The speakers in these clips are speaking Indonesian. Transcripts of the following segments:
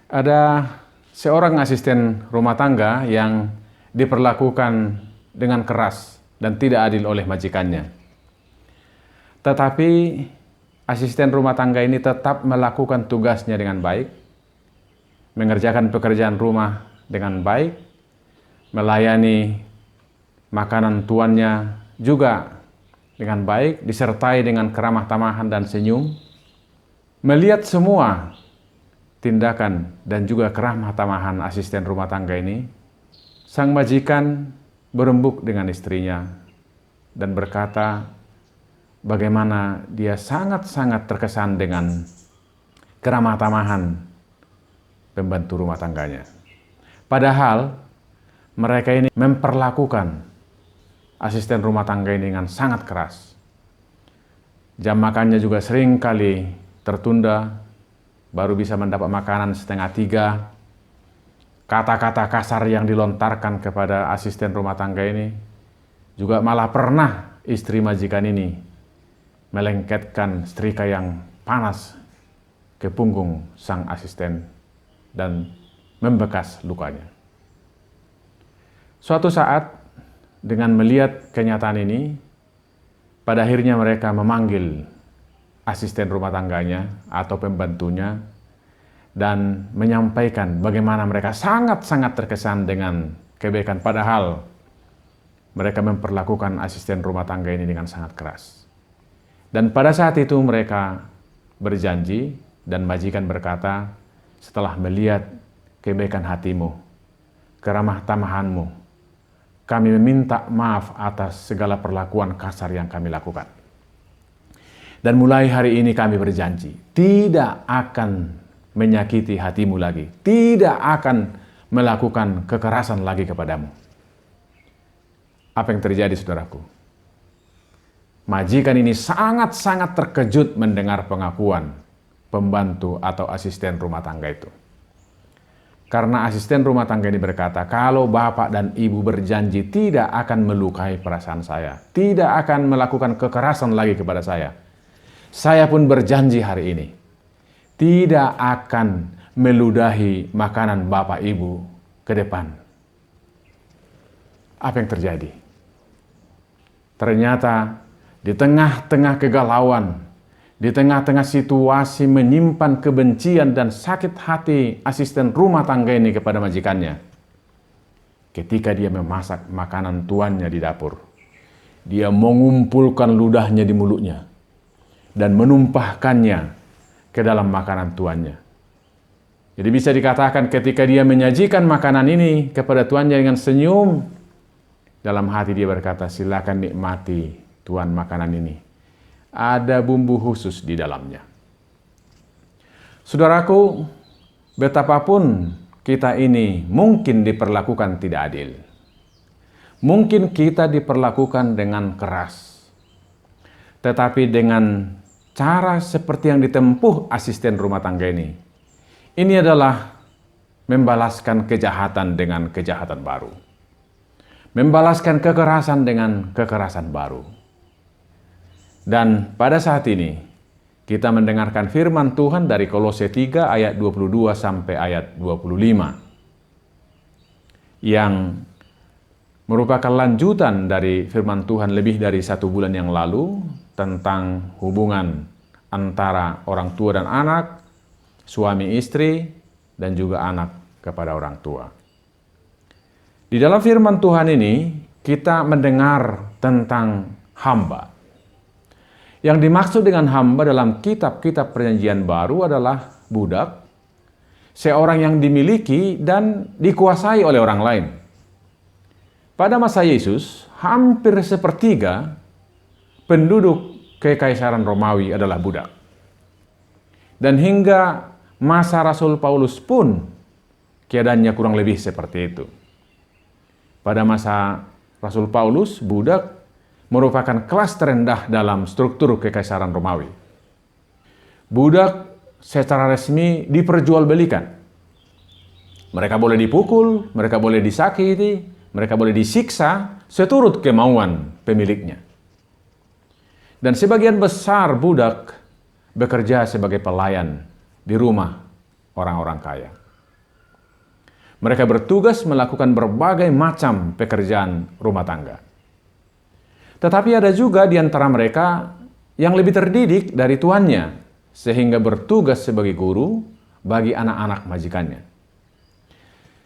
Ada seorang asisten rumah tangga yang diperlakukan dengan keras dan tidak adil oleh majikannya. Tetapi asisten rumah tangga ini tetap melakukan tugasnya dengan baik, mengerjakan pekerjaan rumah dengan baik, melayani makanan tuannya juga dengan baik, disertai dengan keramah tamahan dan senyum. Melihat semua tindakan dan juga keramah tamahan asisten rumah tangga ini, sang majikan berembuk dengan istrinya dan berkata bagaimana dia sangat-sangat terkesan dengan keramah tamahan pembantu rumah tangganya. Padahal mereka ini memperlakukan asisten rumah tangga ini dengan sangat keras. Jam makannya juga sering kali tertunda, baru bisa mendapat makanan 2:30. Kata-kata kasar yang dilontarkan kepada asisten rumah tangga ini juga malah pernah istri majikan ini melengketkan setrika yang panas ke punggung sang asisten dan membekas lukanya. Suatu saat dengan melihat kenyataan ini, pada akhirnya mereka memanggil asisten rumah tangganya atau pembantunya dan menyampaikan bagaimana mereka sangat-sangat terkesan dengan kebaikan, padahal mereka memperlakukan asisten rumah tangga ini dengan sangat keras. Dan pada saat itu mereka berjanji dan majikan berkata, setelah melihat kebaikan hatimu, keramah tamahanmu, kami meminta maaf atas segala perlakuan kasar yang kami lakukan. Dan mulai hari ini kami berjanji, tidak akan menyakiti hatimu lagi, tidak akan melakukan kekerasan lagi kepadamu. Apa yang terjadi, saudaraku? Majikan ini sangat-sangat terkejut mendengar pengakuan pembantu atau asisten rumah tangga itu. Karena asisten rumah tangga ini berkata, kalau bapak dan ibu berjanji tidak akan melukai perasaan saya, tidak akan melakukan kekerasan lagi kepada saya pun berjanji hari ini tidak akan meludahi makanan bapak ibu ke depan. Apa yang terjadi? Ternyata di tengah-tengah kegalauan, di tengah-tengah situasi menyimpan kebencian dan sakit hati asisten rumah tangga ini kepada majikannya, ketika dia memasak makanan tuannya di dapur, dia mengumpulkan ludahnya di mulutnya dan menumpahkannya ke dalam makanan tuannya. Jadi bisa dikatakan ketika dia menyajikan makanan ini kepada tuannya dengan senyum, dalam hati dia berkata, silakan nikmati tuan makanan ini. Ada bumbu khusus di dalamnya. Saudaraku, betapapun kita ini mungkin diperlakukan tidak adil. Mungkin kita diperlakukan dengan keras. Tetapi dengan cara seperti yang ditempuh asisten rumah tangga ini adalah membalaskan kejahatan dengan kejahatan baru. Membalaskan kekerasan dengan kekerasan baru. Dan pada saat ini kita mendengarkan firman Tuhan dari Kolose 3 ayat 22 sampai ayat 25 yang merupakan lanjutan dari firman Tuhan lebih dari 1 bulan yang lalu tentang hubungan antara orang tua dan anak, suami istri, dan juga anak kepada orang tua. Di dalam firman Tuhan ini kita mendengar tentang hamba. Yang dimaksud dengan hamba dalam kitab-kitab Perjanjian Baru adalah budak, seorang yang dimiliki dan dikuasai oleh orang lain. Pada masa Yesus, hampir sepertiga penduduk Kekaisaran Romawi adalah budak. Dan hingga masa Rasul Paulus pun keadaannya kurang lebih seperti itu. Pada masa Rasul Paulus, budak merupakan kelas terendah dalam struktur Kekaisaran Romawi. Budak secara resmi diperjualbelikan. Mereka boleh dipukul, mereka boleh disakiti, mereka boleh disiksa seturut kemauan pemiliknya. Dan sebagian besar budak bekerja sebagai pelayan di rumah orang-orang kaya. Mereka bertugas melakukan berbagai macam pekerjaan rumah tangga. Tetapi ada juga di antara mereka yang lebih terdidik dari tuannya, sehingga bertugas sebagai guru bagi anak-anak majikannya.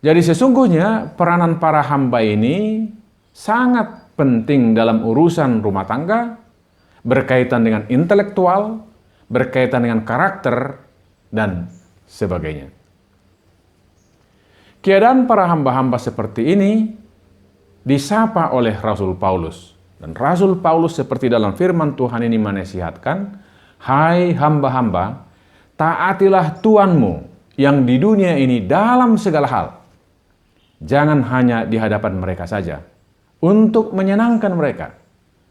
Jadi sesungguhnya peranan para hamba ini sangat penting dalam urusan rumah tangga, berkaitan dengan intelektual, berkaitan dengan karakter, dan sebagainya. Keadaan para hamba-hamba seperti ini disapa oleh Rasul Paulus. Dan Rasul Paulus seperti dalam firman Tuhan ini menasihatkan, "Hai hamba-hamba, taatilah Tuanmu yang di dunia ini dalam segala hal. Jangan hanya di hadapan mereka saja, untuk menyenangkan mereka,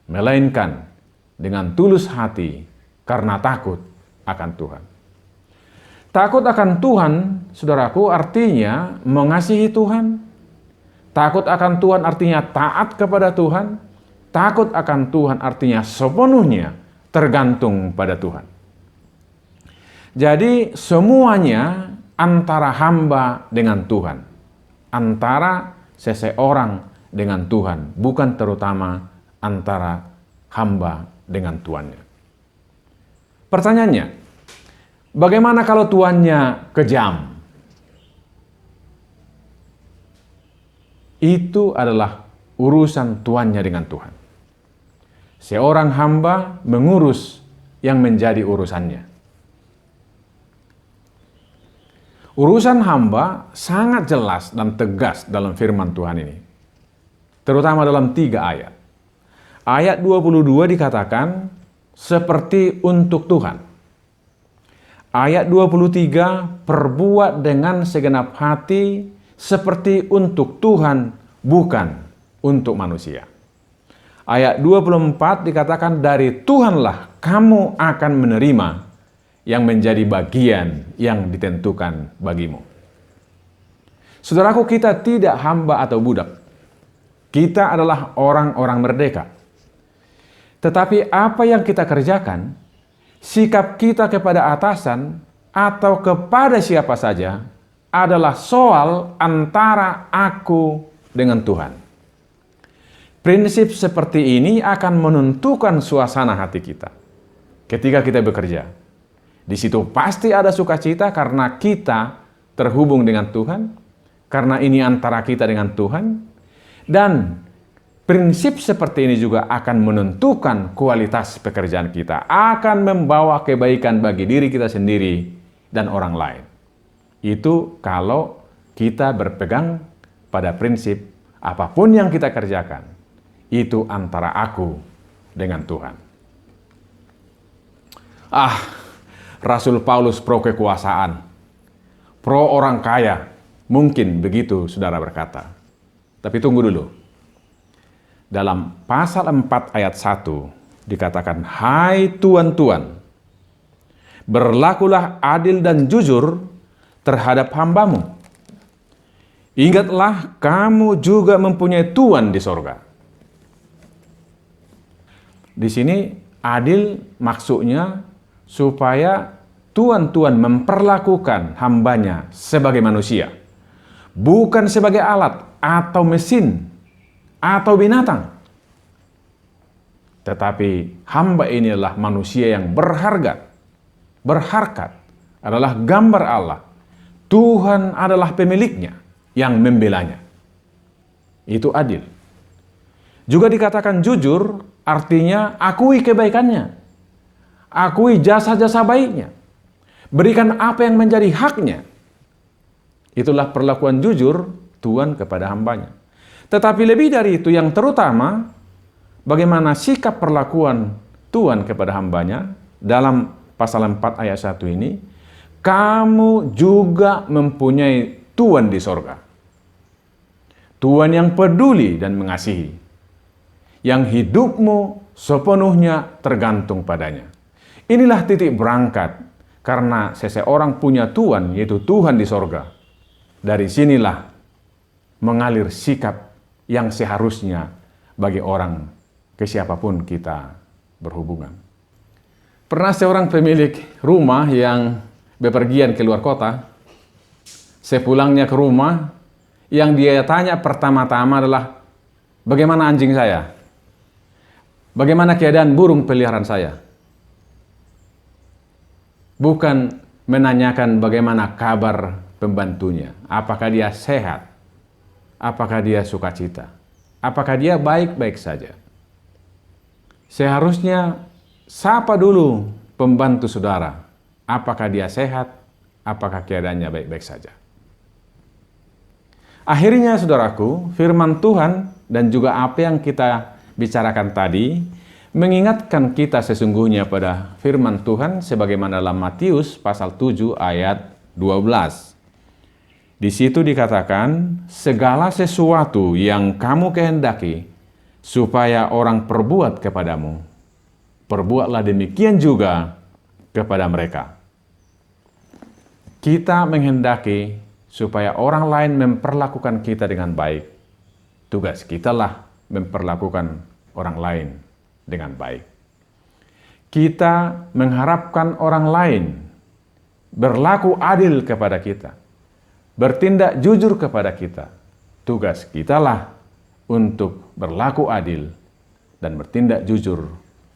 melainkan dengan tulus hati karena takut akan Tuhan." Takut akan Tuhan, saudaraku, artinya mengasihi Tuhan. Takut akan Tuhan artinya taat kepada Tuhan. Takut akan Tuhan artinya sepenuhnya tergantung pada Tuhan. Jadi semuanya antara hamba dengan Tuhan. Antara seseorang dengan Tuhan, bukan terutama antara hamba dengan tuannya. Pertanyaannya, bagaimana kalau tuannya kejam? Itu adalah urusan tuannya dengan Tuhan. Seorang hamba mengurus yang menjadi urusannya. Urusan hamba sangat jelas dan tegas dalam firman Tuhan ini. Terutama dalam 3 ayat. Ayat 22 dikatakan, seperti untuk Tuhan. Ayat 23, perbuat dengan segenap hati seperti untuk Tuhan, bukan untuk manusia. Ayat 24 dikatakan, dari Tuhanlah kamu akan menerima yang menjadi bagian yang ditentukan bagimu. Saudaraku, kita tidak hamba atau budak. Kita adalah orang-orang merdeka. Tetapi apa yang kita kerjakan, sikap kita kepada atasan atau kepada siapa saja adalah soal antara aku dengan Tuhan. Prinsip seperti ini akan menentukan suasana hati kita ketika kita bekerja. Di situ pasti ada sukacita karena kita terhubung dengan Tuhan, karena ini antara kita dengan Tuhan, dan prinsip seperti ini juga akan menentukan kualitas pekerjaan kita, akan membawa kebaikan bagi diri kita sendiri dan orang lain. Itu kalau kita berpegang pada prinsip apapun yang kita kerjakan, itu antara aku dengan Tuhan. Rasul Paulus pro kekuasaan, pro orang kaya, mungkin begitu saudara berkata. Tapi tunggu dulu. Dalam pasal 4 ayat 1 dikatakan, hai tuan-tuan, berlakulah adil dan jujur terhadap hambamu. Ingatlah kamu juga mempunyai Tuan di sorga. Di sini adil maksudnya supaya tuan-tuan memperlakukan hambanya sebagai manusia, bukan sebagai alat atau mesin atau binatang. Tetapi hamba ini adalah manusia yang berharga, berharkat, adalah gambar Allah. Tuhan adalah pemiliknya yang membelanya. Itu adil. Juga dikatakan jujur, artinya akui kebaikannya, akui jasa-jasa baiknya, berikan apa yang menjadi haknya. Itulah perlakuan jujur Tuhan kepada hambanya. Tetapi lebih dari itu, yang terutama, bagaimana sikap perlakuan Tuhan kepada hambanya dalam pasal 4 ayat 1 ini, kamu juga mempunyai Tuan di sorga. Tuhan yang peduli dan mengasihi, yang hidupmu sepenuhnya tergantung padanya. Inilah titik berangkat karena seseorang punya Tuhan, yaitu Tuhan di sorga. Dari sinilah mengalir sikap yang seharusnya bagi orang ke siapapun kita berhubungan. Pernah seorang pemilik rumah yang bepergian ke luar kota, sepulangnya ke rumah, Yang dia tanya pertama-tama adalah, bagaimana anjing saya? Bagaimana keadaan burung peliharaan saya? Bukan menanyakan bagaimana kabar pembantunya. Apakah dia sehat? Apakah dia sukacita? Apakah dia baik-baik saja? Seharusnya sapa dulu pembantu saudara. Apakah dia sehat? Apakah keadaannya baik-baik saja? Akhirnya saudaraku, firman Tuhan dan juga apa yang kita bicarakan tadi mengingatkan kita sesungguhnya pada firman Tuhan sebagaimana dalam Matius pasal 7 ayat 12. Di situ dikatakan, segala sesuatu yang kamu kehendaki supaya orang perbuat kepadamu, perbuatlah demikian juga kepada mereka. Kita menghendaki supaya orang lain memperlakukan kita dengan baik. Tugas kitalah memperlakukan orang lain dengan baik. Kita mengharapkan orang lain berlaku adil kepada kita, bertindak jujur kepada kita. Tugas kitalah untuk berlaku adil dan bertindak jujur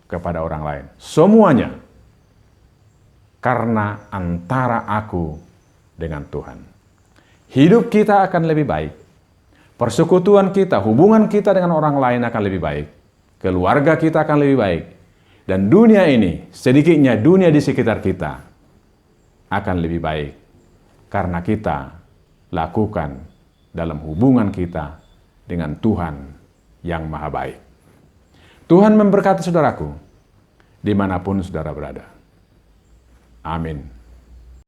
kepada orang lain. Semuanya karena antara aku dengan Tuhan. Hidup kita akan lebih baik. Persekutuan kita, hubungan kita dengan orang lain akan lebih baik. Keluarga kita akan lebih baik. Dan dunia ini, sedikitnya dunia di sekitar kita, akan lebih baik. Karena kita lakukan dalam hubungan kita dengan Tuhan yang Maha Baik. Tuhan memberkati saudaraku, dimanapun saudara berada. Amin.